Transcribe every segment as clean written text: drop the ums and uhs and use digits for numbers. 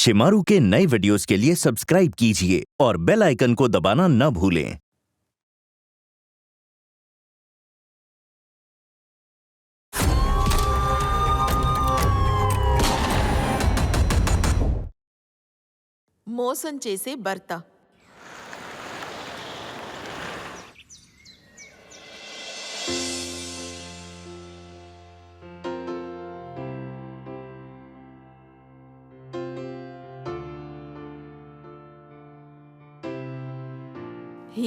शिमारू के नए वीडियोस के लिए सब्सक्राइब कीजिए और बेल आइकन को दबाना न भूलें। మోసం చేసే భర్త.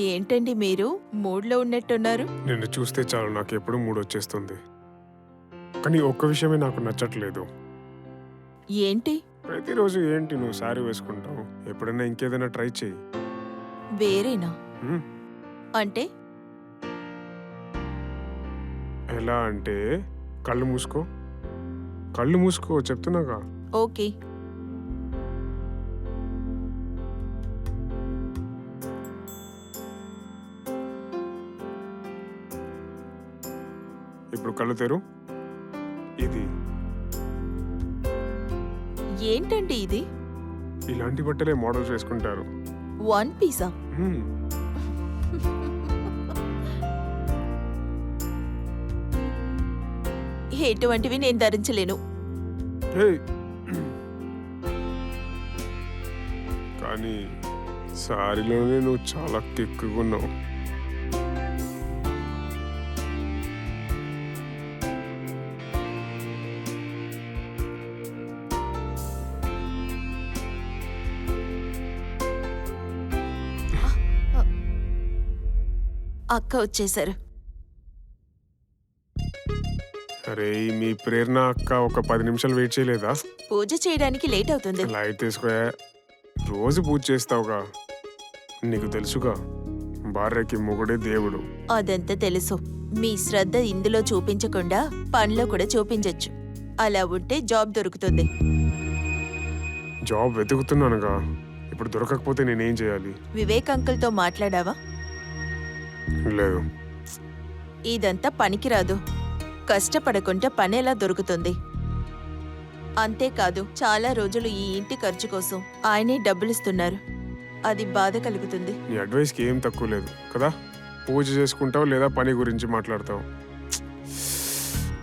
ఏంటండి మీరు మూడ్లో ఉన్నట్టున్నారు? నిన్ను చూస్తే చాలు నాకు ఎప్పుడు మూడ్ వచ్చేస్తుంది. కానీ ఒక్క విషయమే నాకు నచ్చట్లేదు. ఏంటి? ప్రతిరోజు ఏంటి నువ్వు సారీ వేసుకుంటావు? ఎప్పుడైనా ఇంకేదైనా ట్రై చేయి. వేరేనా? హ్మ్. అంటే ఎలా అంటే కళ్ళు మూసుకో, కళ్ళు మూసుకో చెప్తున్నాగా. ఓకే. ఇప్పుడు కళ్ళు తెరు. ఇది ఏంటండి ఇది? ఇలాంటి బట్టలే మోడల్స్ వేసుకుంటారు. One Pisa? హ్మ్. ఎటువంటివి నేను ధరించలేను. ఏయ్. కానీ సారీలోనే నువ్వు చాలా కిక్కుగా ఉన్నావు. అక్క వచ్చేశారు. అరే మీ ప్రేరణ అక్క ఒక 10 నిమిషాలు వెయిట్ చేయలేదా? పూజ చేయడానికి లేట్ అవుతుంది. లైట్ తీసుకోయా. రోజు పూజ చేస్తావుగా, నీకు తెలుసుగా భార్యకి మొగుడే దేవుడు. అదంతా తెలుసు. మీ శ్రద్ధ ఇందులో చూపించకుండా పనిలో కూడా చూపించచ్చు. అలా ఉంటే జాబ్ దొరుకుతుంది. జాబ్ వెతుకుతున్నానుగా, ఇప్పుడు దొరకకపోతే నేనేం చేయాలి? వివేక్ అంకుల్తో మాట్లాడావా? లేదు. ఇదంతా పనికిరాదు. కష్టపడకుండా పని ఎలా దొరుకుతుంది? అంతేకాదు చాలా రోజులు ఈ ఇంటి ఖర్చు కోసం ఆయనే డబ్బులిస్తున్నారు. అది బాధ కలుగుతుంది. నీ అడ్వైస్కి ఏం తక్కువ లేదు కదా. పూజ చేసుకుంటావు లేదా పని గురించి మాట్లాడతావు.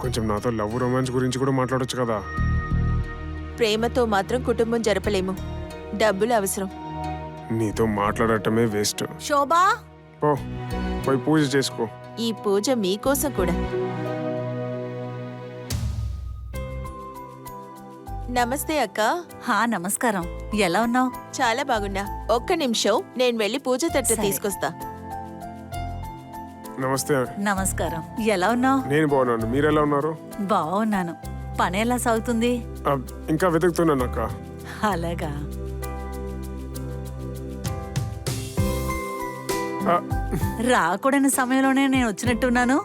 కొంచెం నాతో లవ్ రొమాన్స్ గురించి కూడా మాట్లాడొచ్చు కదా. ప్రేమతో మాత్రం కుటుంబం జరపలేము. డబ్బులు అవసరం. నీతో మాట్లాడటమే వేస్ట్. శోభా, ఓ పోయి పూజ చేసుకో. ఈ పూజ మీకోసం కూడా. నమస్తే అక్క. హా నమస్కారం. ఎలా ఉన్నావు? చాలా బాగున్నా. ఒక్క నిమిషం, నేను వెళ్ళి పూజ తట్టు సరే. తీసుకొస్తా. నమస్తే. నమస్కారం. ఎలా ఉన్నావు? నేను బాగున్నాను, మీరెలా ఉన్నారు? బాగున్నాను. పని ఎలా సాగుతుంది? ఇంకా వెతుకుతున్నాను అక్క. అలాగా. రాకూడని సమయంలోనే నేను వచ్చినట్టున్నాను.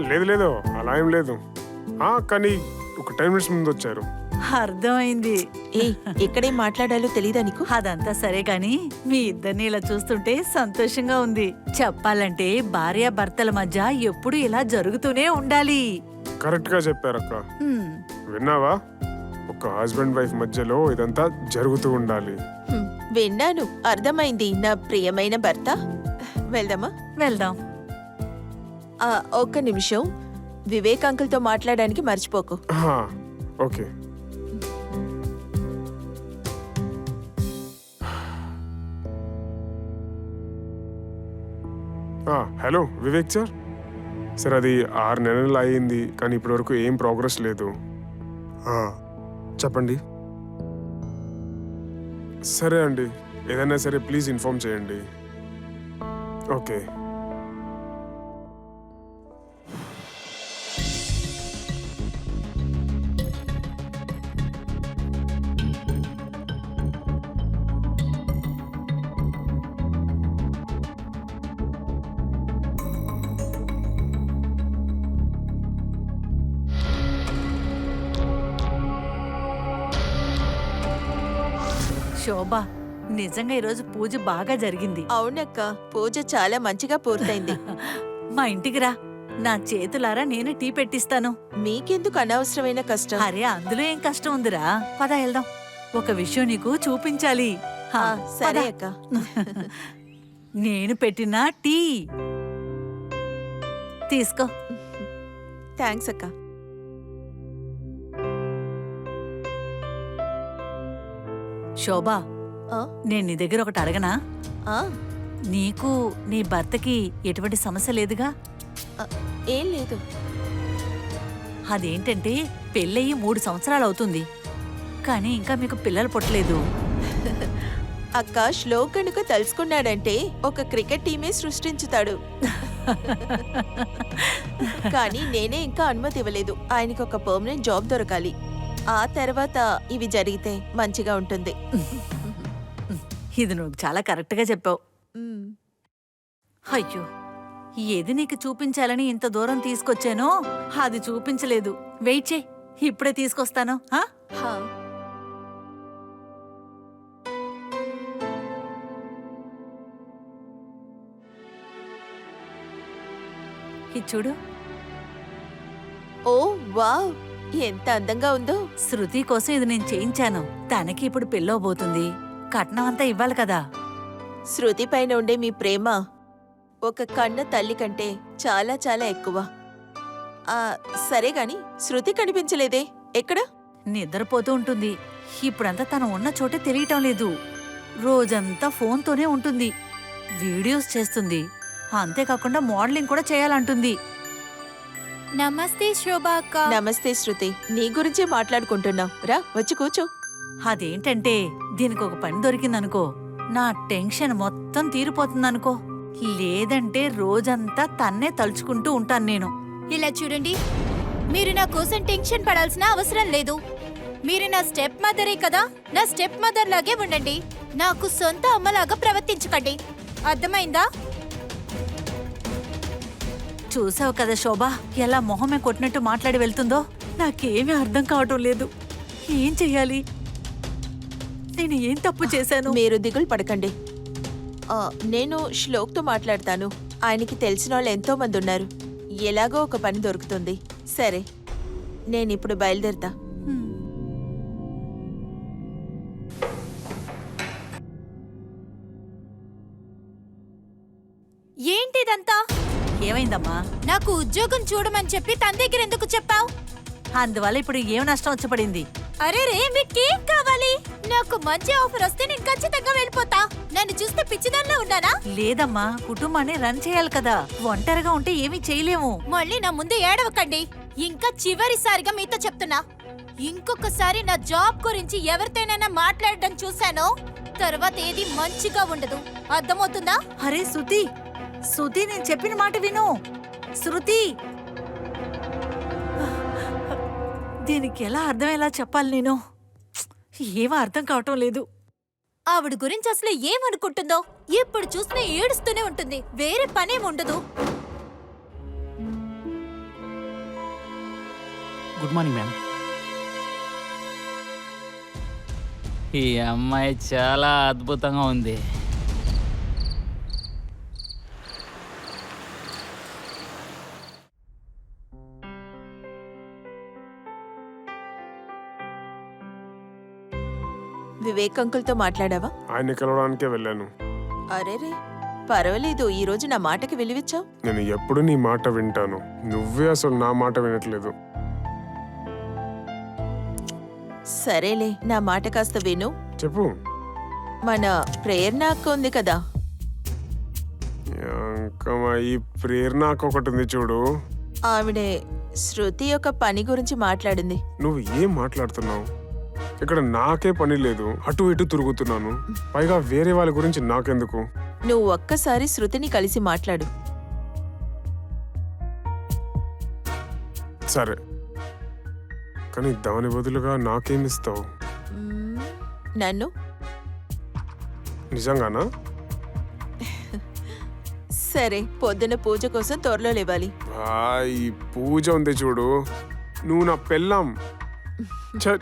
లేదు లేదు అలా ఏం లేదు. కానీ ఒక 10 మినిట్స్ ముందు వచ్చారు. అర్థమైంది. ఇక్కడే మాట్లాడాలో తెలీదా నీకు? అదంతా సరే గాని మీ ఇద్దరిని ఇలా చూస్తుంటే సంతోషంగా ఉంది. చెప్పాలంటే భార్య భర్తల మధ్య ఎప్పుడు ఇలా జరుగుతూనే ఉండాలి. కరెక్ట్ గా చెప్పారక్క. హ్మ్. విన్నావా? ఒక హస్బెండ్ వైఫ్ మధ్యలో ఇదంతా జరుగుతూ ఉండాలి. విన్నాను, అర్థమైంది నా ప్రియమైన భర్త. వెళ్దామా? వెళ్దాం. ఒక్క నిమిషం, వివేక్ అంకుల్తో మాట్లాడడానికి మర్చిపోకు. Okay. Hello Vivek sir. Sir అది 6 నెలలు అయ్యింది కానీ ఇప్పటివరకు ఏం ప్రోగ్రెస్ లేదు. చెప్పండి. సరే అండి, ఏదైనా సరే ప్లీజ్ ఇన్ఫార్మ్ చేయండి. ఓకే. శోభ, నిజంగా ఈరోజు పూజ బాగా జరిగింది. అవునక్క, పూజ చాలా మంచిగా పూర్తయింది. మా ఇంటికి రా, నా చేతులారా నేను టీ పెట్టిస్తాను. మీకెందుకు అనవసరమైన కష్టం? అరే అందులో ఏం కష్టం ఉందిరా, పద వెళ్దాం. ఒక విషయం నీకు చూపించాలి. హా, సరే పద. అక్క. నేను పెట్టిన టీ తీసుకో. థ్యాంక్స్ అక్క. శోభా, ఆ, నేను నీ దగ్గర ఒకటి అడగనా? ఆ, నీకు నీ భర్తకి ఎటువంటి సమస్య లేదుగా? ఏం లేదు. అదేంటంటే పెళ్ళయి 3 సంవత్సరాలు అవుతుంది, కానీ ఇంకా మీకు పిల్లలు పుట్టలేదు. అక్క శ్లోక్ గనుక తలుసుకున్నాడంటే ఒక క్రికెట్ టీమే సృష్టించుతాడు. కానీ నేనే ఇంకా అనుమతి ఇవ్వలేదు. ఆయనకి ఒక పర్మనెంట్ జాబ్ దొరకాలి. ఆ తర్వాత ఇవి జరిగితే మంచిగా ఉంటుంది. ఇది నువ్వు చాలా కరెక్ట్గా చెప్పావు. మ్, అయ్యో, ఏది నీకు చూపించాలని ఇంత దూరం తీసుకొచ్చానో అది చూపించలేదు. వెయిట్ చేయి, ఇప్పుడే తీసుకొస్తాను. ఆ? హా. ఇది చూడు, ఓ వావ్, ఎంత అందంగా ఉందో. శృతి కోసం ఇది నేను చేయించాను. తనకి ఇప్పుడు పెళ్ళవబోతుంది, కట్నం అంతా ఇవ్వాలి కదా. శృతి పైన ఉండే మీ ప్రేమ ఒక కన్న తల్లి కంటే చాలా చాలా ఎక్కువ. ఆ, సరే గాని శృతి కనిపించలేదే, ఎక్కడ? నిద్రపోతూ ఉంటుంది. ఇప్పుడంతా తను ఉన్న చోటే తెలియటం లేదు. రోజంతా ఫోన్తోనే ఉంటుంది, వీడియోస్ చేస్తుంది. అంతేకాకుండా మోడలింగ్ కూడా చేయాలంటుంది. నమస్తే శోభా అక్క. నమస్తే శృతి, నీ గురించే మాట్లాడుకుంటున్నాం. రా వచ్చి కూర్చో. అదేంటంటే దీనికి ఒక పని దొరికిందనుకో, నా టెన్షన్ మొత్తం తీరిపోతుందనుకో. లేదంటే రోజంతా తన్నే తలుచుకుంటూ ఉంటాను నేను. ఇలా చూడండి, మీరు నా కోసం టెన్షన్ పడాల్సిన అవసరం లేదు. మీరు నా స్టెప్ మదరే కదా, నా స్టెప్ మదర్ లాగే ఉండండి. నాకు సొంత అమ్మలాగా ప్రవర్తించకండి, అర్థమైందా? చూసావు కదా శోభా, ఎలా మొహమే కొట్టినట్టు మాట్లాడి వెళ్తుందో. నాకేమీ అర్థం కావటం లేదు. ఏం చెయ్యాలి? నేను ఏం తప్పు చేశాను? మీరు దిగులు పడకండి. నేను శ్లోక్తో మాట్లాడతాను. ఆయనకి తెలిసిన వాళ్ళు ఎంతో మంది ఉన్నారు. ఎలాగో ఒక పని దొరుకుతుంది. సరే, నేనిప్పుడు బయలుదేరుతా. హ్మ్. ఏంటిదంతా? ఏమైందమ్మా? నాకు ఉద్యోగం చూడమని చెప్పి తన దగ్గర ఎందుకు చెప్పావు? అందువల్ల ఇప్పుడు ఏం నష్టం వచ్చి పడింది? అరే రే, మీకేం కావాలి? నాకు మంచి ఆఫర్ వస్తే నేను ఖచ్చితంగా వెళ్ళిపోతా. నన్ను చూస్తే పిచ్చిదాన్లా ఉన్నానా? లేదమ్మా, కుటుంబాన్ని రన్ చేయాలి కదా. ఒంటరిగా ఉంటే ఏమీ చేయలేము. మళ్ళీ నా ముందు ఏడవకండి. ఇంకా చివరిసారిగా మీతో చెప్తున్నా, ఇంకొకసారి నా జాబ్ గురించి ఎవరితోనైనా మాట్లాడడం చూశానో తర్వాత ఏది మంచిగా ఉండదు, అర్థమవుతుందా? అరే శృతి, శృతి, నేను చెప్పిన మాట విను. శృతి, దీనికి ఎలా అర్థమయ్యేలా చెప్పాలి నేను? ఏమో అర్థం కావటం లేదు. ఆవిడ గురించి అసలు ఏమనుకుంటుందో. ఎప్పుడు చూసినా ఏడుస్తూనే ఉంటుంది, వేరే పనేం ఉండదు. Good morning ma'am. ఈ అమ్మాయి చాలా అద్భుతంగా ఉంది. వివేక్ అంకుల్తో మాట్లాడావా? ఆయన్ని కలవడానికే వెళ్ళాను. అరేరే, పర్వాలేదు, ఈ రోజు నా మాటకి విలువిచ్చావు. నేను ఎప్పుడు నీ మాట వింటాను, నువ్వే అసలు నా మాట వినట్లేదు. సరేలే, నా మాట కాస్త విను. చెప్పు. మన ప్రేరణ అక్క ఉంది కదా, అంకమ్మ, ఈ ప్రేరణ ఒకటి ఉంది చూడు. ఆవిడే శృతి యొక్క పని గురించి మాట్లాడింది. నువ్వు ఏం మాట్లాడుతున్నావు? ఇక్కడ నాకే పని లేదు, అటు ఇటు తిరుగుతున్నాను. పైగా వేరే వాళ్ళ గురించి నాకెందుకు? నువ్వు ఒక్కసారి శృతిని కలిసి మాట్లాడు. సరే, కానీ దాని బదులుగా నాకేమిస్తావు? మ్మ్, నన్ను? నిజంగానా? సరే, పొద్దున పూజ కోసం త్వరలో లేవాలి. ఈ పూజ ఉంది చూడు, నువ్వు నా పెళ్ళాం. ఛ,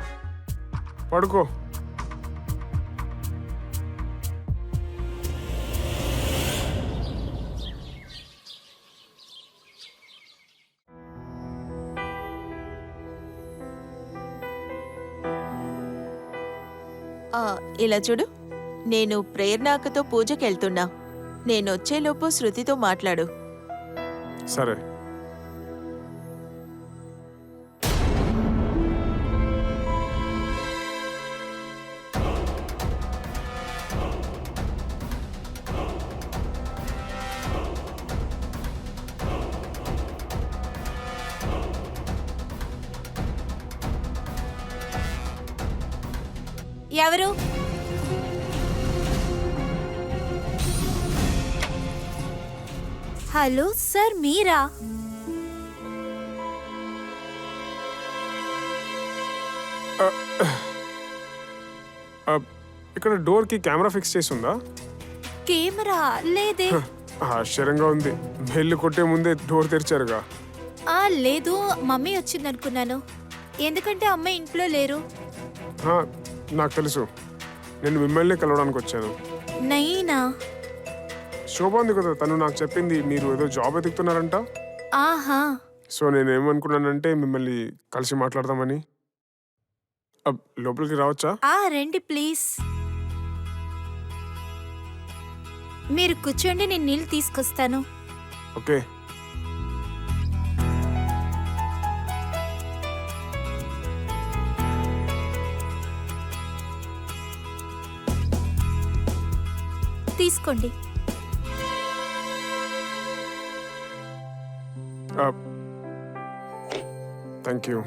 పడుకో. ఇలా చూడు, నేను ప్రేరణాకతో పూజకెళ్తున్నా. నేనొచ్చేలోపు శృతితో మాట్లాడు. సరే. ఎవరు? హలో సార్, మీరా? ఇక్కడ డోర్కి కెమెరా ఫిక్స్ చేసి ఉందా? కెమెరా లేదే. ఆశ్చర్యంగా ఉంది. బెల్లు కొట్టే ముందే డోర్ తెరిచారుగా. లేదు, మమ్మీ వచ్చిందనుకున్నాను. ఎందుకంటే అమ్మ ఇంట్లో లేరు. నాకు తెలుసు. నేను మిమ్మల్ని కలవడానికి వచ్చాను. నైనా? శోభ ఉంది కదా, తను నాకు చెప్పింది మీరు ఏదో జాబ్ వెతుకుతున్నారంట. ఆహా. సో నేనేమనుకున్నానంటే మిమ్మల్ని కలిసి మాట్లాడదామని. లోపలికి రావచ్చా? రండి ప్లీజ్. మీరు కూర్చోండి, నేను నీళ్ళు తీసుకొస్తాను. ఓకే. తీసుకోండి. Thank you.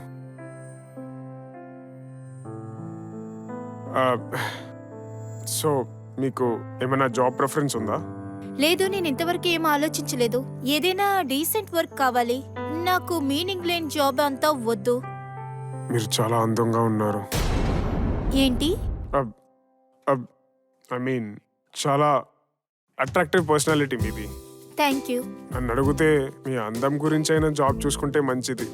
సో మీకు ఏమైనా జాబ్ ప్రిఫరెన్స్ ఉందా? లేదు, నేను ఇంతవరకు ఏం ఆలోచించలేదు. ఏదైనా డీసెంట్ వర్క్ కావాలి. నాకు మీనింగ్ లేని జాబ్ అంతా వద్దు. మీరు చాలా అందంగా ఉన్నారు. ఏంటి? ఐ మీన్ చాలా అట్రాక్టివ్ పర్సనాలిటీ మీది. Thank you. నన్ను అడిగితే మీ అందం గురించి అయినా జాబ్ చూసుకుంటే మంచిది.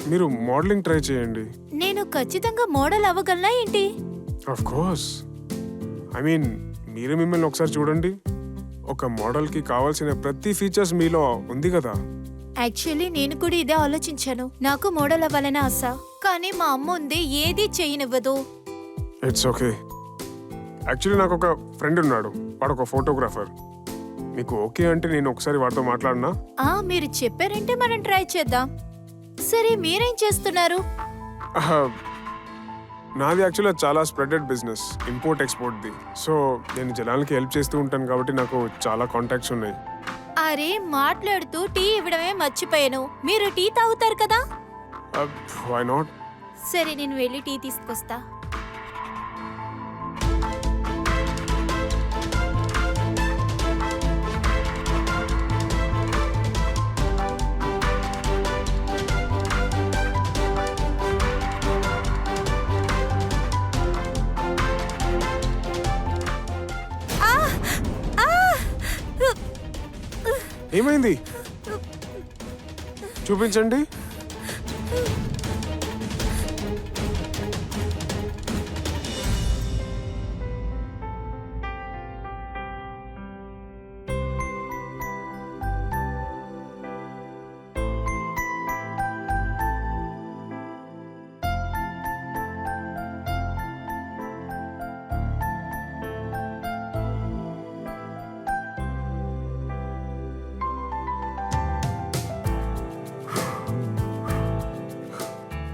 మీరు మోడలింగ్ ట్రై చేయండి. నేను ఖచ్చితంగా మోడల్ అవ్వగలనా ఏంటి? Of course. ఐ మీన్ మీరే మిమ్మల్ని ఒకసారి చూడండి. ఒక మోడల్కి కావాల్సిన ప్రతి ఫీచర్స్ మీలో ఉంది కదా. యాక్చువల్లీ నేను కూడా ఇదే ఆలోచించాను. నాకు మోడల్ అవ్వాలని ఆశ, కానీ మా అమ్మ ఉంది, ఏది చేయనివ్వదు. It's okay. యాక్చువల్లీ నాకు ఒక ఫ్రెండ్ ఉన్నాడు, వాడు ఒక ఫోటోగ్రాఫర్. మీకు ఓకే అంటే నేను ఒకసారి వాడితో మాట్లాడినా? మీరు చెప్పారంటే మనం ట్రై చేద్దాం. సరే, మీరేం చేస్తున్నారు? నాది యాక్చువల్గా చాలా స్ప్రెడెడ్ బిజినెస్, ఇంపోర్ట్ ఎక్స్పోర్ట్ది. సో నేను జనాలకి హెల్ప్ చేస్తూ ఉంటాను కాబట్టి నాకు చాలా కాంటాక్ట్స్ ఉన్నాయి. అరే, మాట్లాడుతూ టీ ఇవ్వడమే మర్చిపోయాను. మీరు టీ తాగుతారు కదా? Why not? సరే, నేను వెళ్ళి టీ తీసుకొస్తా. ఏమైంది? చూపించండి.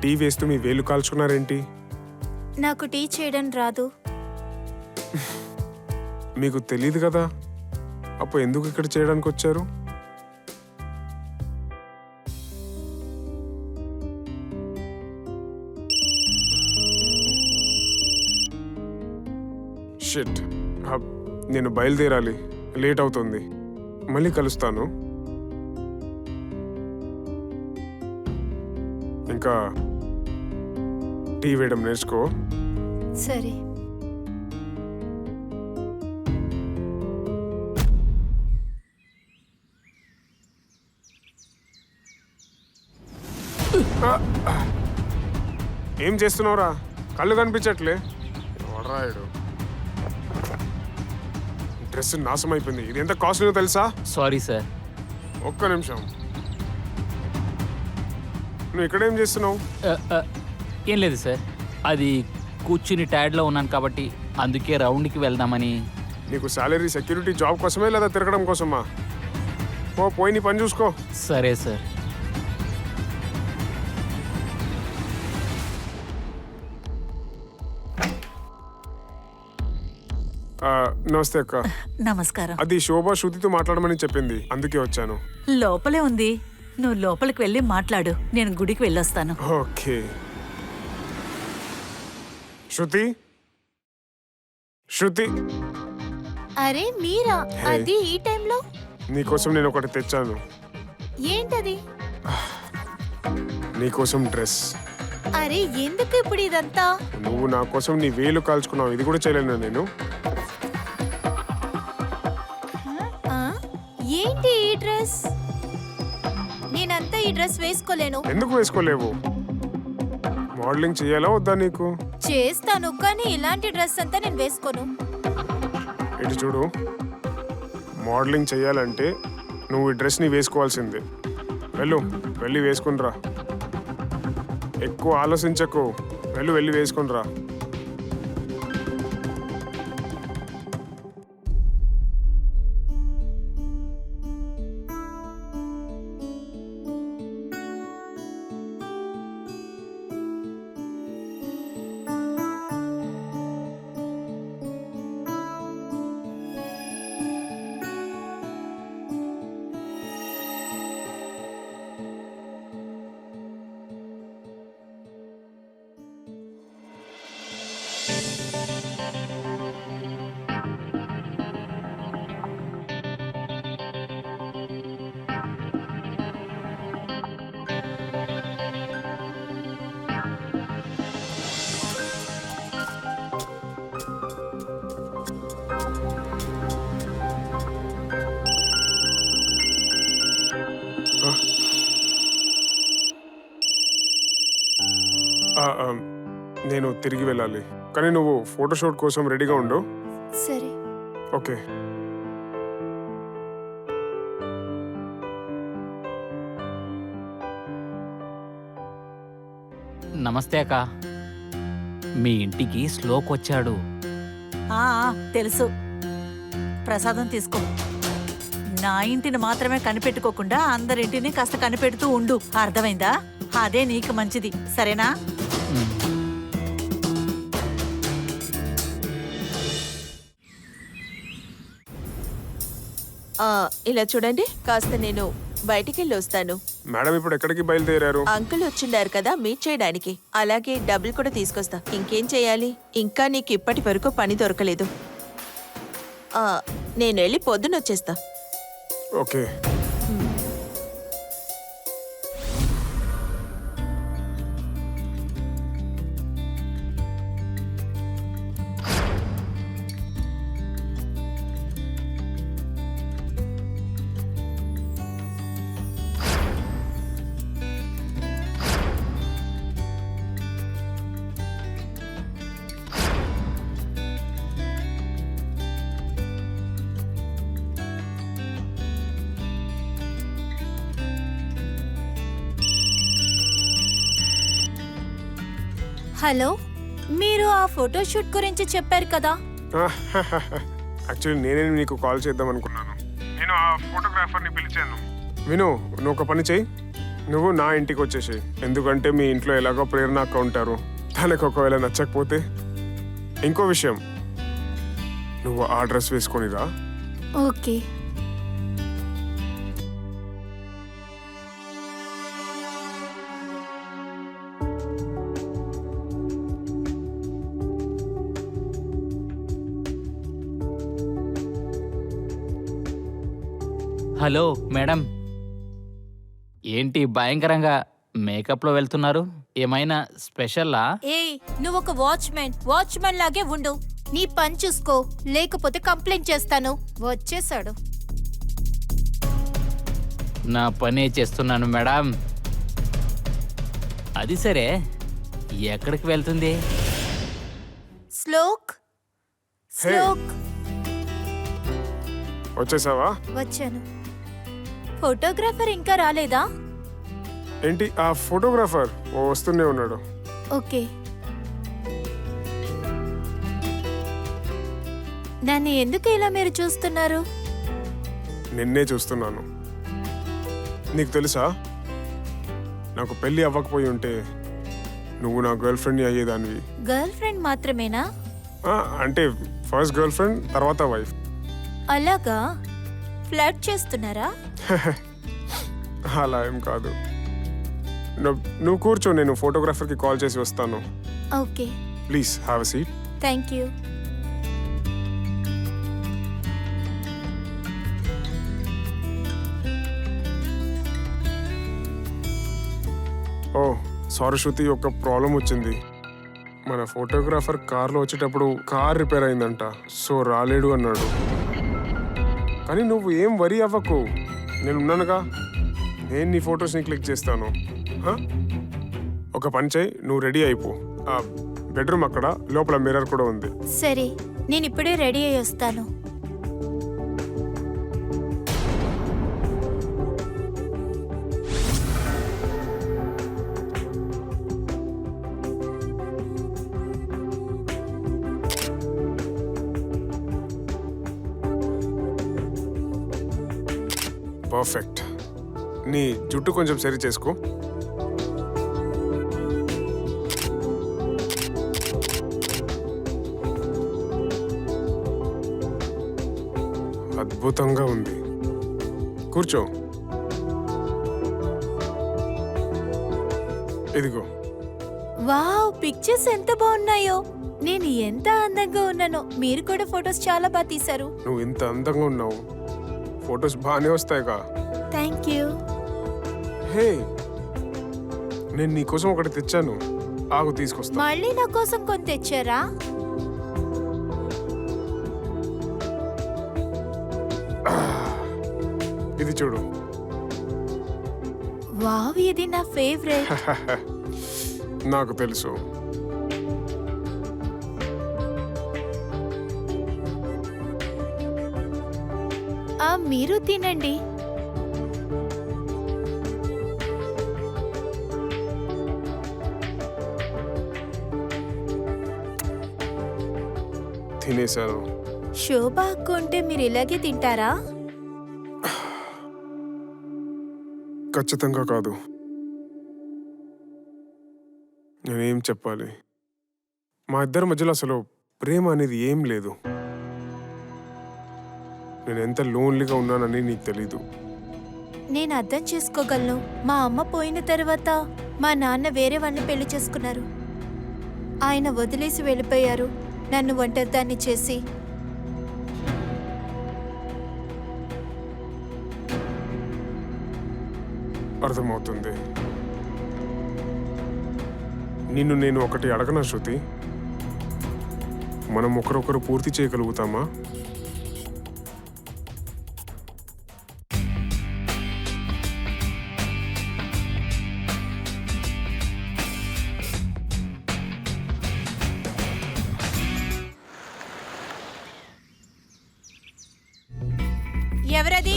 టీ వేస్తూ మీ వేలు కాల్చుకున్నారేంటి? నాకు టీ చేయడం రాదు. మీకు తెలియదు కదా, అప్పుడు ఎందుకు ఇక్కడ చేయడానికి వచ్చారు? షిట్, నేను బయలుదేరాలి, లేట్ అవుతుంది. మళ్ళీ కలుస్తాను. ఇంకా టీ వేయడం నేర్చుకో. సరే. ఏం చేస్తున్నావురా? కళ్ళు కనిపించట్లే. ఎవడ్రాయుడు? డ్రెస్ నాశనం అయిపోయింది. ఇది ఎంత కాస్ట్లీనో తెలుసా? Sorry sir. ఒక్క నిమిషం. నువ్వు ఇక్కడేం చేస్తున్నావు? ఏం లేదు సార్, అది కూర్చుని టైర్డ్లో ఉన్నాను కాబట్టి అందుకే రౌండ్కి వెళ్దామని. నీకు సాలరీ సెక్యూరిటీ జాబ్ కోసమే లేదా తిరగడం కోసమా? పోయి నీ పని చూసుకో. సరే సార్. నమస్తే అక్క. నమస్కారం. అది శోభ శృతితో మాట్లాడమని చెప్పింది, అందుకే వచ్చాను. లోపలే ఉంది, నువ్వు లోపలికి వెళ్ళి మాట్లాడు, నేను గుడికి వెళ్ళొస్తాను. ఓకే. శృతి, శృతి, అరే మీరా? హే. అది ఈ టైంలో? నీకోసం నేను ఒకటి తెచ్చాను. ఏంటది? నీకోసం డ్రెస్. అరే ఎందుకు ఇప్పుడు ఇదంతా? నువ్వు నా కోసం నీ వేలు కాల్చుకున్నావు, ఇది కూడా చేయలేను నేను. ఆ? ఏంటి ఈ డ్రెస్? నేనంతా ఈ డ్రెస్ వేసుకోలేను. ఎందుకు వేసుకోలేవు? మోడలింగ్ చేయాలా వద్దా నీకు? చేస్తాను కానీ ఇలాంటి డ్రెస్ అంతా నేను వేసుకోను. ఇటు చూడు, మోడలింగ్ చేయాలంటే నువ్వు ఈ డ్రెస్ని వేసుకోవాల్సిందే. వెళ్ళి వేసుకునిరా. ఎక్కువ ఆలోచించకు, వెళ్ళి వేసుకునిరా. నేను తిరిగి వెళ్ళాలి, కానీ నువ్వు ఫోటోషూట్ కోసం రెడీగా ఉండు. సరే. ఓకే. నమస్తే అక్క. మీ ఇంటికి శ్లోక్ వచ్చాడు. తెలుసు. ప్రసాదం తీసుకో. నా ఇంటిని మాత్రమే కనిపెట్టుకోకుండా అందరింటిని కాస్త కనిపెడుతూ ఉండు, అర్థమైందా? అదే నీకు మంచిది, సరేనా? ఇలా చూడండి, కాస్త నేను బయటికి వెళ్ళి వస్తాను. మేడం ఇప్పుడు ఎక్కడికి బయలుదేరారు? అంకుల్ వచ్చిండారు కదా మీట్ చేయడానికి, అలాగే డబ్బులు కూడా తీసుకొస్తా. ఇంకేం చేయాలి? ఇంకా నీకు ఇప్పటి వరకు పని దొరకలేదు. నేను వెళ్ళి పొద్దున వచ్చేస్తా. ఓకే. హలో, మీరు ఆ ఫోటోషూట్ గురించి చెప్పారు కదా? యాక్చువల్లీ నేనే నీకు కాల్ చేద్దాం అనుకున్నాను. నేను ఆ ఫోటోగ్రాఫర్ని పిలిచాను. నువ్వు ఒక పని చేయి, నువ్వు నా ఇంటికి వచ్చేసేయి. ఎందుకంటే మీ ఇంట్లో ఎలాగో ప్రేరణ అక్క ఉంటారు, తనకు ఒకవేళ నచ్చకపోతే. ఇంకో విషయం, నువ్వు ఆ డ్రెస్ వేసుకొనిరా. ఓకే. హలో మేడం, ఏంటి భయంకరంగా మేకప్లో వెళ్తున్నారు? ఏమైనా స్పెషల్లా? ఏయ్, నువ్వు ఒక వాచ్మెన్ లాగే ఉండు. నీ పని చూసుకో, లేకపోతే కంప్లైంట్ చేస్తాను. వచ్చేసాడు. నా పనే చేస్తున్నాను మేడం. అది సరే, ఎక్కడికి వెళ్తుంది? శ్లోక్, వచ్చేసావా? వచ్చాను. ఫోటోగ్రాఫర్ ఇంకా రాలేదా? ఏంటి, ఆ ఫోటోగ్రాఫర్ వస్తూనే ఉన్నాడు. ఓకే. నన్ను ఎందుకు ఇలా మీరు చూస్తున్నారు? నిన్నే చూస్తున్నాను. నీకు తెలుసా, నాకు పెళ్ళి అవ్వకపోయి ఉంటే నువ్వు నా గర్ల్ ఫ్రెండ్ని అయ్యేదానివి. గర్ల్ ఫ్రెండ్ మాత్రమేనా? అంటే ఫస్ట్ గర్ల్ ఫ్రెండ్, తర్వాత వైఫ్. అలాగా? ఫ్లర్ట్ చేస్తున్నారా? అలా ఏం కాదు. నువ్వు కూర్చో, నేను ఫోటోగ్రాఫర్కి కాల్ చేసి వస్తాను. Okay, please have a seat. Thank you. Oh sorry Shruti, ఒక ప్రాబ్లం వచ్చింది. మన ఫోటోగ్రాఫర్ కార్లో వచ్చేటప్పుడు కార్ రిపేర్ అయిందంట, సో రాలేడు అన్నాడు. కానీ నువ్వు ఏం వరీ అవ్వకు, నేను ఉన్నానుగా. నేను నీ ఫొటోస్ని క్లిక్ చేస్తాను. ఒక పని చేయి, నువ్వు రెడీ అయిపో. బెడ్రూమ్ అక్కడ, లోపల మిర్రర్ కూడా ఉంది. సరే, నేను ఇప్పుడే రెడీ అయ్యి వస్తాను. పర్ఫెక్ట్. నీ జుట్టు కొంచెం సరి చేసుకో. అద్భుతంగా ఉంది. కూర్చో. ఇదిగో. వావ్, పిక్చర్స్ ఎంత బాగున్నాయో. నేను ఎంత అందంగా ఉన్నానో. మీరు కూడా ఫొటోస్ చాలా బాగా తీశారు. నువ్వు ఇంత అందంగా ఉన్నావు, ఫొటోస్ బాగానే వస్తాయిగా. Thank you. హే, నేను నీకోసం ఒకటి తెచ్చాను, ఆగు తీసుకొస్తా. మళ్ళీ నా కోసం కొని తెచ్చారా? ఇది చూడు. వావ్, ఇది నా ఫేవరెట్. నాకు తెలుసు. మీరు తినండి. తినేశాను. శోభ అక్క ఉంటే మీరు ఇలాగే తింటారా? ఖచ్చితంగా కాదు. నేనేం చెప్పాలి, మా ఇద్దరి మధ్యలో అసలు ప్రేమ అనేది ఏం లేదు. నేను ఎంత లోన్లీగా ఉన్నానని నీకు తెలీదు. నేను అర్థం చేసుకోగలను. మా అమ్మ పోయిన తర్వాత మా నాన్న వేరే వాడిని పెళ్లి చేసుకున్నారు. ఆయన వదిలేసి వెళ్ళిపోయారు, నన్ను ఒంటరిదాన్ని చేసి. అర్థమవుతుంది. నిన్ను నేను ఒకటి అడగనా శృతి? మనం ఒకరొకరు పూర్తి చేయగలుగుతామా? ఎవరది?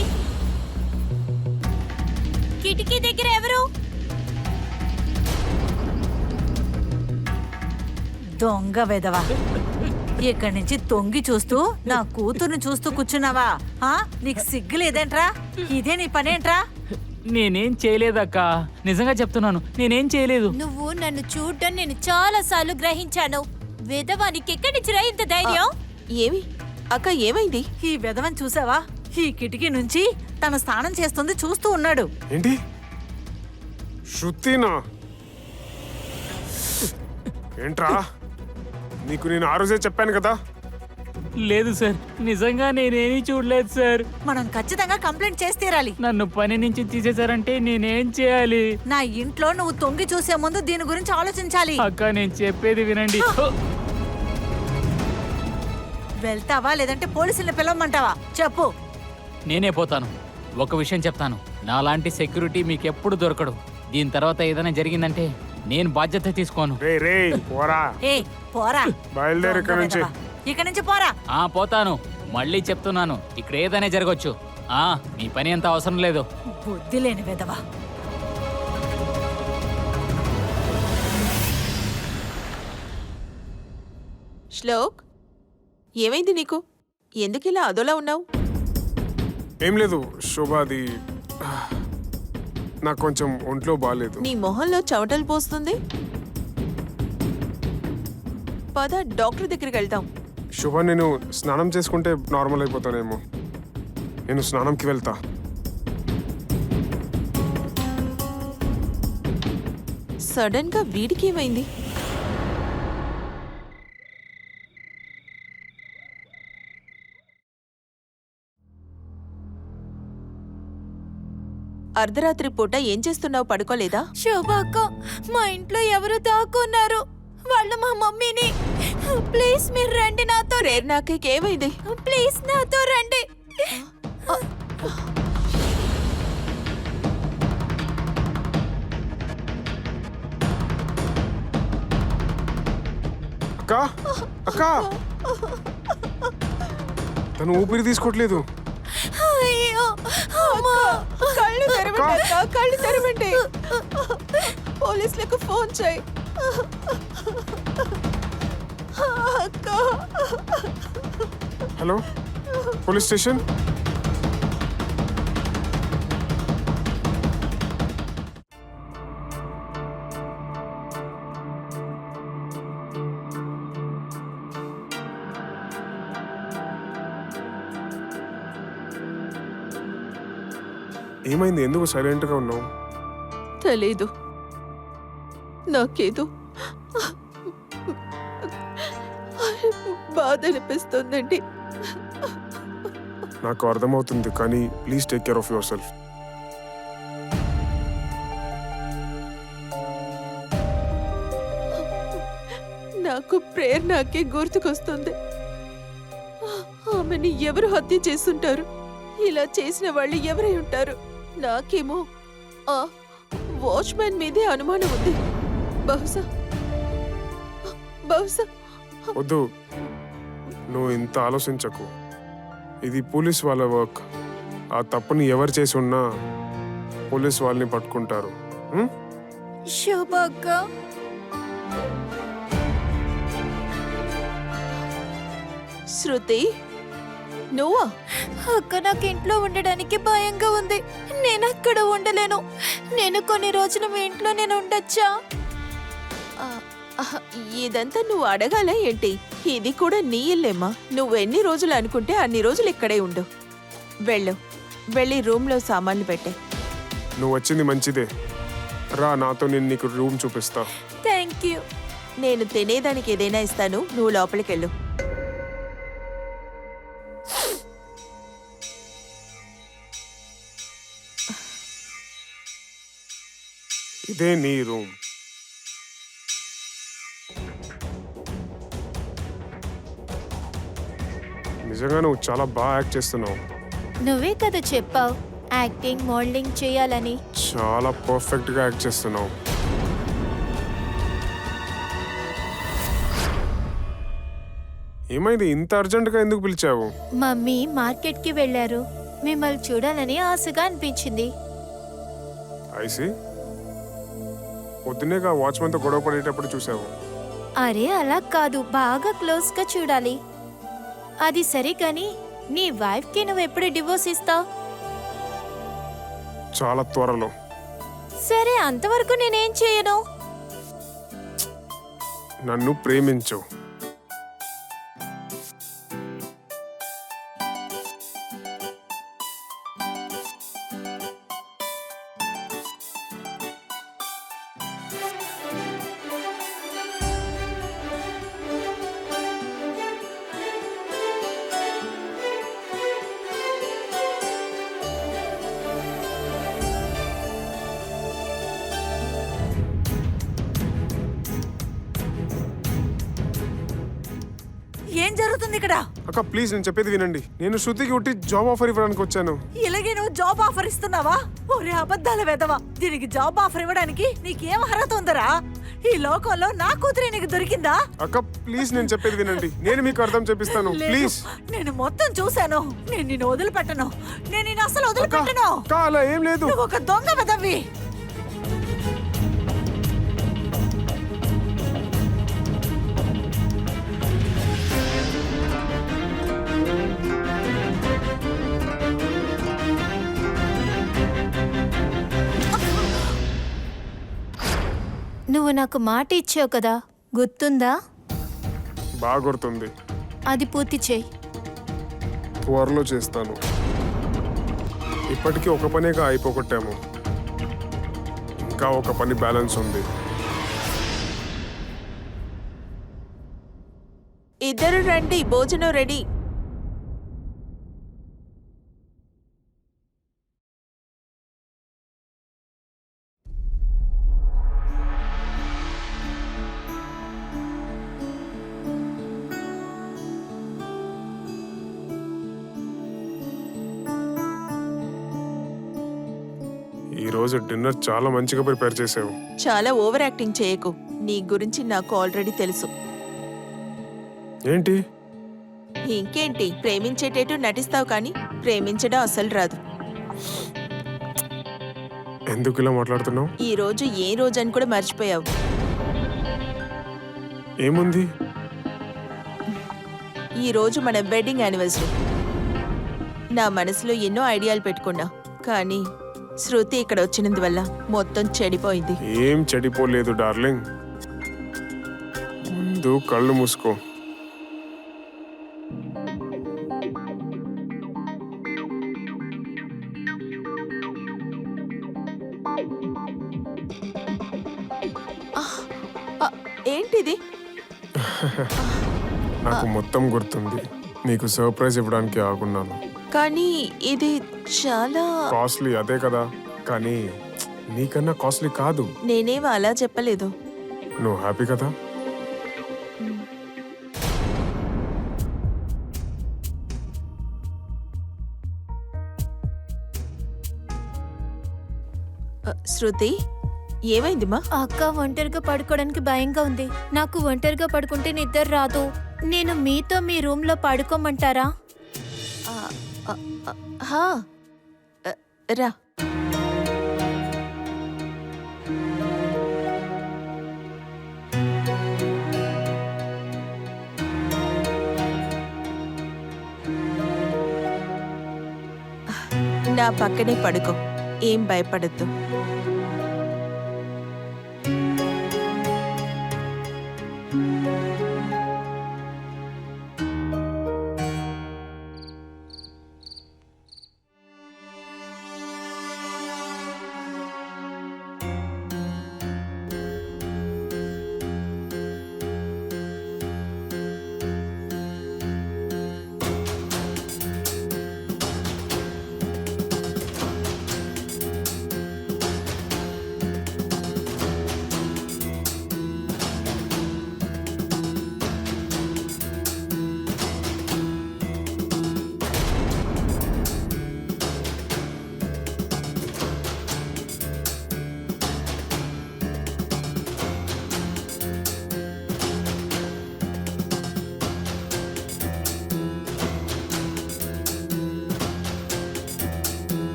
కిటికీ దగ్గర ఎవరు? దొంగ వెదవా, ఇక్కడి నుంచి తొంగి చూస్తూ నా కూతుర్ని చూస్తూ కూర్చున్నావా? నీకు సిగ్గు లేదేంట్రా? ఇదే నీ పనేంట్రా? నేనేం చేయలేదక్క, నిజంగా చెప్తున్నాను, నేనేం చేయలేదు. నువ్వు నన్ను చూడ్డం నేను చాలా సార్లు గ్రహించాను. వెదవానికి ఎక్కడి నుంచి రా ఇంత ధైర్యం? ఏమి అక్క, ఏమైంది? ఈ వెదవని చూసావా? ఈ కిటికీ నుంచి తన స్నానం చేస్తుంది చూస్తూ ఉన్నాడు. ఏంటి శృతినా? ఏంట్రా, నీకు నేను ఆ రోజే చెప్పాను కదా. లేదు సార్, నిజంగా నేనేమీ చూడలేదు సార్. మనం ఖచ్చితంగా కంప్లైంట్ చేసి తీరాలి. నన్ను పని నుంచి తీసేశారంటే నేనేం చేయాలి? నా ఇంట్లో నువ్వు తొంగి చూసే ముందు దీని గురించి ఆలోచించాలి. అక్క, నేను చెప్పేది వినండి. వెళ్తావా లేదంటే పోలీసుల్ని పిలవమంటావా? చెప్పు. నేనే పోతాను. ఒక విషయం చెప్తాను, నాలాంటి సెక్యూరిటీ మీకెప్పుడు దొరకడు. దీని తర్వాత ఏదైనా జరిగిందంటే నేను బాధ్యత తీసుకోను. రే రే పోరా. ఏ పోరా, బయలుదేరు ఇక్కడ నుంచి. ఇక్కడి నుంచి పోరా. పోతాను. మళ్ళీ చెప్తున్నాను, ఇక్కడ ఏదైనా జరగచ్చు. మీ పని అంత అవసరం లేదు. బుద్ధి లేని వెదవా. శ్లోక్, ఏమైంది నీకు? ఎందుకు ఇలా అదోలా ఉన్నావు? ఏం లేదు శోభ, అది నాకు కొంచెం ఒంట్లో బాగాలేదు. నీ మొహంలో చెమటలు పోస్తుంది. పద డాక్టర్ దగ్గరికి వెళ్తాం. శోభ, నేను స్నానం చేసుకుంటే నార్మల్ అయిపోతానేమో. నేను స్నానంకి వెళ్తా. సడన్ గా వీడికి ఏమైంది? అర్ధరాత్రి పూట ఏం చేస్తున్నావు? పడుకోలేదా? శోభ అక్క, మా ఇంట్లో ఎవరు దాక్కున్నారు? వాళ్ళు మా మమ్మీని. ప్లీజ్ మీరు రండి నాతో. ప్రేరణకి ఏమైంది? ప్లీజ్ నాతో రండి. అక్క, అక్క, తను ఊపిరి తీసుకోవట్లేదు. అయ్యో, అమ్మా. కళ్ళు తెరవండి అక్క, కళ్ళు తెరవండి. పోలీసులకు ఫోన్ చేయి అక్క. Hello, police station. ఏమైంది? ఎందుకు సైలెంట్గా ఉన్నావు? తెలీదు, నాకేదో బాధ అనిపిస్తుందండి. నాకు అర్థమవుతుంది, కానీ please take care of your self. నాకు ప్రేరణకే గుర్తుకొస్తుంది. ఆమెని ఎవరు హత్య చేస్తుంటారు? ఇలా చేసిన వాళ్ళు ఎవరై ఉంటారు? నాకేమో ఆ వాచ్మెన్ మీదే అనుమానం ఉంది. బహుశా వద్దు, నువ్వు ఇంత ఆలోచించకు. ఇది పోలీస్ వాళ్ళ వర్క్. ఆ తప్పుని ఎవరు చేసి ఉన్నా పోలీస్ వాళ్ళని పట్టుకుంటారు. శోభ అక్క, శృతి, నువ్వా? అక్క, నాకు ఇంట్లో ఉండడానికి భయంగా ఉంది. నేను అక్కడ ఉండలేను. నేను కొన్ని రోజులు మీ ఇంట్లో నేను ఉండొచ్చా? ఆ, ఆహ్, ఇదంతా నువ్వు అడగాల ఏంటి? ఇది కూడా నీ ఇల్లేమ్మా. నువ్వెన్ని రోజులు అనుకుంటే అన్ని రోజులు ఇక్కడే ఉండు. వెళ్ళి రూమ్లో సామాన్లు పెట్టే. నువ్వు వచ్చింది మంచిదే. రా నాతో, నేను నీకు రూమ్ చూపిస్తా. Thank you. నేను తినేదానికి ఏదైనా ఇస్తాను, నువ్వు లోపలికెళ్ళు. ఇదే నీ రూమ్. నిజంగా నువ్వు చాలా బాగా యాక్ట్ చేస్తున్నావు. నువ్వే కదా చెప్పావు యాక్టింగ్, మోడలింగ్ చేయాలని. చాలా పర్ఫెక్ట్ గా యాక్ట్ చేస్తున్నావు. ఏమైంది? ఇంత అర్జెంట్ గా ఎందుకు పిలిచావు? మమ్మీ మార్కెట్కి వెళ్ళారు. మిమ్మల్ని చూడాలని ఆశగా అనిపించింది. ఐసి, పొద్దునేగా వాచ్మెన్తో గొడవ పడేటప్పుడు చూసావు. అరే అలా కాదు, బాగా క్లోజ్ గా చూడాలి. అది సరే కానీ నీ వైఫ్ కి నువ్వు ఎప్పుడు డివోర్స్ ఇస్తావు? చాలా త్వరలో. సరే, అంతవరకు నేనేం చేయను. నన్ను ప్రేమించు. ఏం జరుగుతుంది ఇక్కడ? అక్క ప్లీజ్, నేను చెప్పేది వినండి. నేను శృతికి ఉట్టి జాబ్ ఆఫర్ ఇవ్వడానికి వచ్చాను. ఇలాగే నువ్వు జాబ్ ఆఫర్ ఇస్తున్నావా? ఒరే అబద్ధాల వెదవా, దీనికి జాబ్ ఆఫర్ ఇవ్వడానికి నీకేం అర్హత ఉందరా? ఈ లోకంలో నా కూతురే నీకు దొరికిందా? అక్క ప్లీజ్, నేను చెప్పేది వినండి. నేను మీకు అర్థం చెప్పిస్తాను. లేదు, ప్లీజ్. నేను మొత్తం చూశాను. నేను నిన్ను వదిలిపెట్టను. నేను నిన్ను అసలు అక్క, వదిలిపెట్టను. అక్క, అలా ఏం లేదు. నువ్వు ఒక దొంగ వెదవి. నాకు మాట ఇచ్చావు కదా, గుర్తుందా? బాగా గుర్తుంది. అది పూర్తి చేయి. త్వరలో చేస్తాను. ఇప్పటికీ ఒక పనేగా అయిపోగొట్టాము. ఇంకా ఒక పని బ్యాలెన్స్ ఉంది. ఇద్దరు రండి, భోజనం రెడీ. ఈ రోజు డిన్నర్ చాలా మంచిగా ప్రిపేర్ చేసావు. చాలా ఓవర్ యాక్టింగ్ చేయకు. నీ గురించి నాకు ఆల్రెడీ తెలుసు. ఏంటి? ఇంకేంటి, ప్రేమించేటట్టు నటిస్తావు కానీ ప్రేమించడం అసలు రాదు. ఎందుకు ఇలా మాట్లాడుతున్నావు? ఈ రోజు ఏ రోజు అని కూడా మర్చిపోయావు. ఏముంది? ఈ రోజు మన వెడ్డింగ్ యానివర్సరీ. నా మనసులో ఎన్నో ఐడియాలు పెట్టుకున్నా, కానీ శృతి ఇక్కడ వచ్చినందువల్ల మొత్తం చెడిపోయింది. ఏం చెడిపోలేదు డార్లింగ్. ముందు కళ్ళు మూసుకో. ఏంటిది? నాకు మొత్తం గుర్తుంది. నీకు సర్ప్రైజ్ ఇవ్వడానికి ఆగున్నాను. కానీ ఇది చాలా... కాస్ట్లీ, అదే కదా. కానీ నీకన్నా కాస్ట్లీ కాదు. నేనేం అలా చెప్పలేదు. నువ్వు హ్యాపీ కదా? శృతి, ఏమైంది మా? అక్క ఒంటరిగా పడుకోవడానికి భయంగా ఉంది. నాకు ఒంటరిగా పడుకుంటే నిద్ర రాదు. నేను మీతో మీ రూమ్ లో పడుకోమంటారా? హా, రా. నా పక్కనే పడుకో, ఏం భయపడద్దు.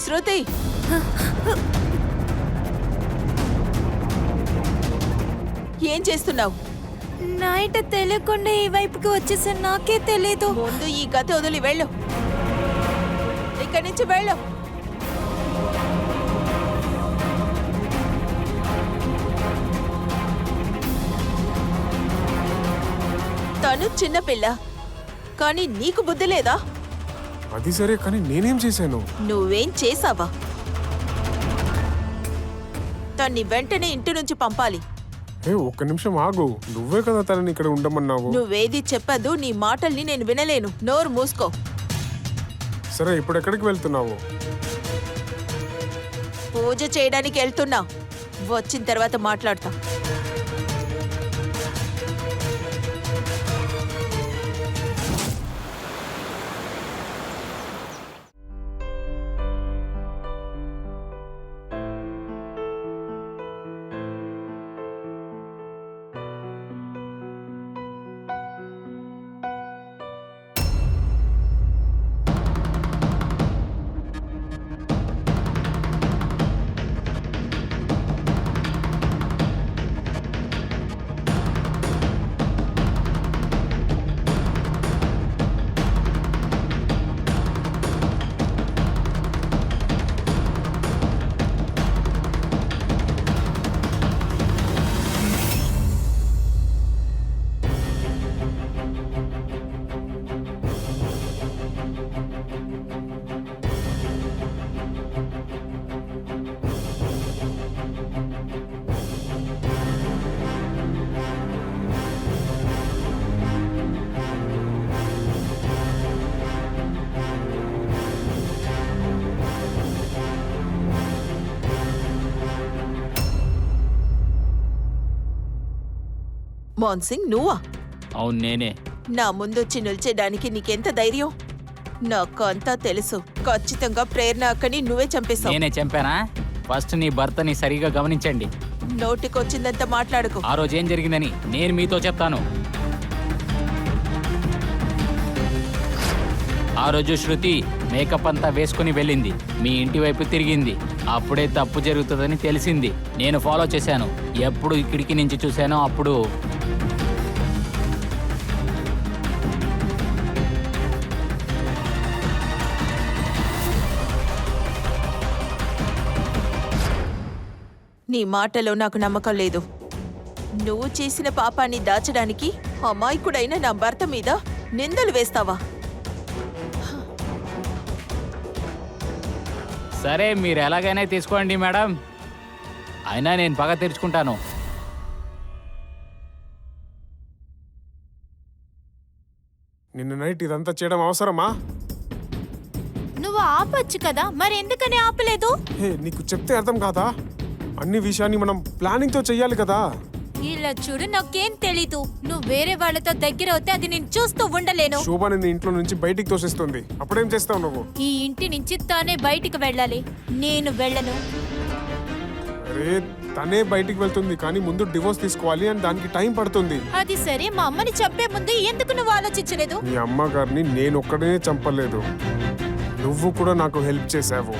శృతి, ఏం చేస్తున్నావు? నైట్ తెలియకుండా ఈ వైపుకి వచ్చేసా, నాకే తెలీదు. ముందు ఈ గది వదిలి వెళ్ళు. ఇక్కడి నుంచి వెళ్ళు. తను చిన్నపిల్ల, కానీ నీకు బుద్ధి లేదా? అది సరే, కానీ నేనేం చేశాను? నువ్వేం చేసావా? తన్ని వెంటనే ఇంటి నుంచి పంపాలి. ఒక్క నిమిషం ఆగు. నువ్వే కదా తనని ఇక్కడ ఉండమన్నావు. నువ్వేది చెప్పదు. నీ మాటల్ని నేను వినలేను. నోరు మూసుకో. సరే, ఇప్పుడు ఎక్కడికి వెళ్తున్నావు? పూజ చేయడానికి వెళ్తున్నా. వచ్చిన తర్వాత మాట్లాడతా. మాన్సింగ్ నువ్వా? అవును నేనే. నా ముందొచ్చి నిల్చేయడానికి నీకెంత ధైర్యం? నాకు అంతా తెలుసు. ఖచ్చితంగా ప్రేరణ అక్కని నువ్వే చంపేశావు. నేనే చంపానా? ఫస్ట్ నీ భర్తని సరిగా గమనించండి. నోటికొచ్చిందంత మాట్లాడుకో. ఆ రోజు ఏం జరిగిందని నేను మీతో చెప్తాను. ఆ రోజు శృతి మేకప్ అంతా వేసుకుని వెళ్ళింది, మీ ఇంటి వైపు తిరిగింది. అప్పుడే తప్పు జరుగుతుందని తెలిసింది. నేను ఫాలో చేశాను. ఎప్పుడు కిటికీ నుంచి చూశానో అప్పుడు నీ మాటలో నాకు నమ్మకం లేదు. నువ్వు చేసిన పాపాన్ని దాచడానికి అమాయకుడైన నా భర్త మీద నిందలు వేస్తావా? సరే మీరు ఎలాగైనా తీసుకోండి మేడం, అయినా నేను పగ తీర్చుకుంటాను. నిన్న నైట్ ఇదంతా చేయడం అవసరమా? నువ్వు ఆపొచ్చు కదా, మరి ఎందుకని ఆపలేదు? హే, నీకు చెప్తే అర్థం కాదా? అన్ని విషయాన్ని మనం ప్లానింగ్ తో చెయ్యాలి కదా. ఇలా చూడు, నాకేం తెలీదు. నువ్వు వేరే వాళ్ళతో దగ్గర అవుతే అది నేను చూస్తూ ఉండలేను. శోభ నిన్ను ఇంట్లో నుంచి బయటికి తోసేస్తుంది. అప్పుడేం చేస్తావు నువ్వు? ఈ ఇంటి నుంచి తానే బయటికి వెళ్ళాలి, నేను వెళ్ళను. అరే, తనే బయటికి వెళ్తుంది కానీ ముందు డివోర్స్ తీసుకోవాలి అని దానికి టైం పడుతుంది. అది సరే, మా అమ్మని చంపే ముందు ఎందుకు నువ్వు ఆలోచించలేదు? మీ అమ్మగారిని నేను ఒక్కడే చంపలేదు, నువ్వు కూడా నాకు హెల్ప్ చేసావు.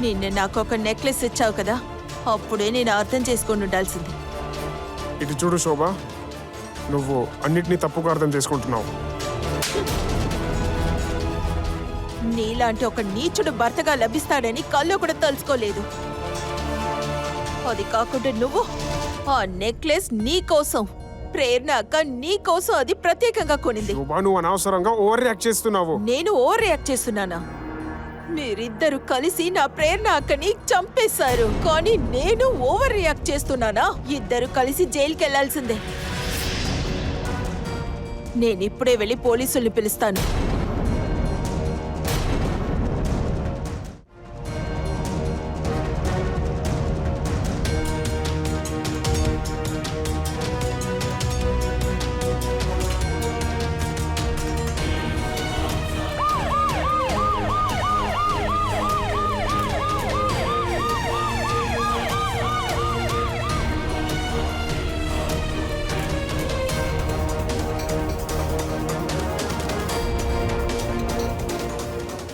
నిన్న నాకు ఒక నెక్లెస్ ఇచ్చావు కదా, అప్పుడే నేను అర్థం చేసుకొని ఉండాల్సింది. ఇటు చూడు శోభ, నువ్వు అన్నిటినీ తప్పుగా అర్థం చేసుకుంటున్నావు. నీలాంటి ఒక నీచుడు భర్తగా లభిస్తాడని కళ్ళు కూడా తలుచుకోలేదు. అది కాకుండా నువ్వు ఆ నెక్లెస్ నీ కోసం, ప్రేరణ అక్క నీ కోసం అది ప్రత్యేకంగా కొనింది. శోభ, నువ్వు అనవసరంగా ఓవర్ రియాక్ట్ చేస్తున్నావు. నేను ఓవర్ రియాక్ట్ చేస్తున్నానా? మీరిద్దరు కలిసి నా ప్రేరణ అక్కని చంపేశారు, కానీ నేను ఓవర్ రియాక్ట్ చేస్తున్నానా? ఇద్దరు కలిసి జైలుకి వెళ్లాల్సిందే. నేనిప్పుడే వెళ్ళి పోలీసుల్ని పిలుస్తాను.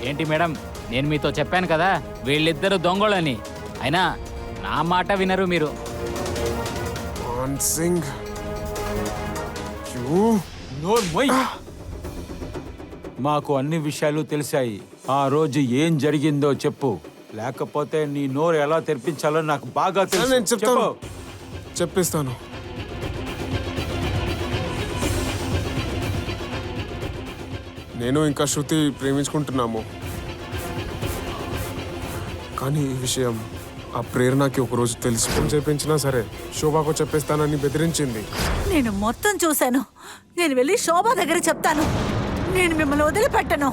ఏంటి మేడం, నేను మీతో చెప్పాను కదా వీళ్ళిద్దరు దొంగలని. అయినా నా మాట వినరు మీరు. మాన్సింగ్, యూ నోర్మోయ్. మాకు అన్ని విషయాలు తెలిసాయి. ఆ రోజు ఏం జరిగిందో చెప్పు, లేకపోతే నీ నోరు ఎలా తెరిపించాలో నాకు బాగా తెలుసు. నేను చెప్తాను, చెప్పు. చెప్పిస్తాను. నేను ఇంకా శృతి ప్రేమించుకుంటున్నాము, కానీ ఈ విషయం ఆ ప్రేరణకి ఒకరోజు తెలిసి ఫోన్ చేపించినా సరే శోభాకు చెప్పేస్తానని బెదిరించింది. నేను మొత్తం చూశాను. నేను వెళ్ళి శోభ దగ్గర చెప్తాను. నేను మిమ్మల్ని వదిలిపెట్టను.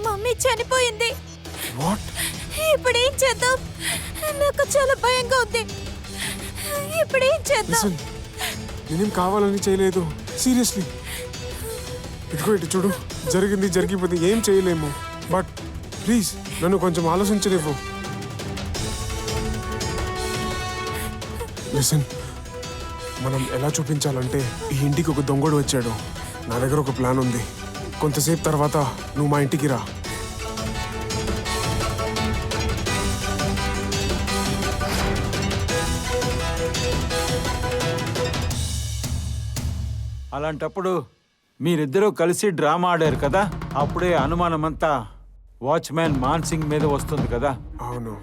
మమ్మీ చనిపోయింది. వాట్? ఇప్పుడు ఏం చేద్దాం? నాకు చాలా భయంగా ఉంది. ఇప్పుడు ఏం చేద్దాం? లిసన్, నేనేం కావాలని చేయలేదు, సీరియస్లీ. ఇదిగో ఇటు చూడు, జరిగింది జరిగిపోతే ఏం చేయలేము. బట్ ప్లీజ్ నన్ను కొంచెం ఆలోచించలేవు. లిసన్, మనం ఎలా చూపించాలంటే ఈ ఇంటికి ఒక దొంగడు వచ్చాడు, నా దగ్గర ఒక ప్లాన్ ఉంది. కొంతసేపు తర్వాత నువ్వు మా ఇంటికి రా. అలాంటప్పుడు మీరిద్దరూ కలిసి డ్రామా ఆడారు కదా, అప్పుడే అనుమానం అంతా వాచ్మ్యాన్ మాన్ సింగ్ మీద వస్తుంది కదా. అవును,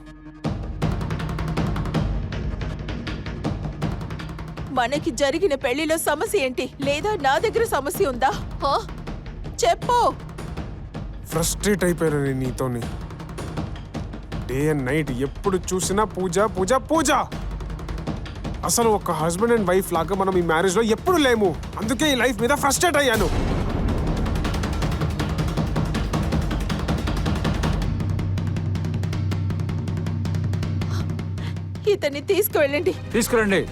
మనకి జరిగిన పెళ్లిలో సమస్య ఏంటి? లేదా నా దగ్గర సమస్య ఉందా? హో? చెప్పు. ఫ్రస్ట్రేట్ అయిపోయాను నేను నీతోని. డే అండ్ నైట్ ఎప్పుడు చూసినా పూజ పూజ పూజ. అసలు ఒక హస్బెండ్ అండ్ వైఫ్ లాగా మనం ఈ మ్యారేజ్ లో ఎప్పుడు లేము. అందుకే ఈ లైఫ్ మీద ఫ్రస్ట్రేట్ అయ్యాను. ఇతన్ని తీసుకువెళ్ళండి. తీసుకురండి.